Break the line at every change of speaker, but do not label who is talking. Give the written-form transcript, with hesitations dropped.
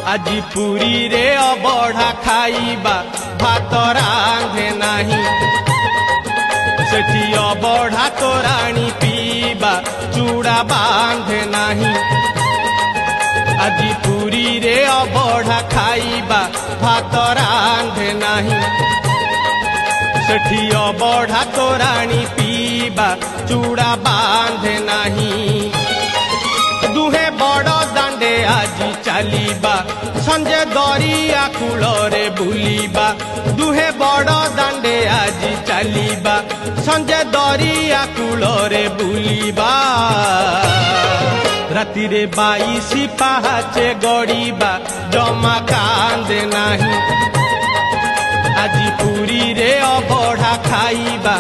আজি পুরী রে অবঢ়া খাইবা ভাত রাঁধে নাহি সেটি অবঢ়া তোরাণী পিবা চূড়া বাঁধে নাহি আজি পুরী রে অবঢ়া খাইবা ভাত রাঁধে নাহি সেটি অবঢ়া তোরাণী পিবা চূড়া বাঁধে নাহি দুহে বড় দাণ্ডে আজি চালিবা সঞ্জে দরিয়া কূলরে বুলিবা দুহে বড় দাণ্ডে আজি চালিবা সঞ্জে দরিয়া কূলরে বুলিবা রাতিরে 22 পাহাচে গড়িবা জমা কান্দে নাহি আজি পুরী রে অবঢ়া খাইবা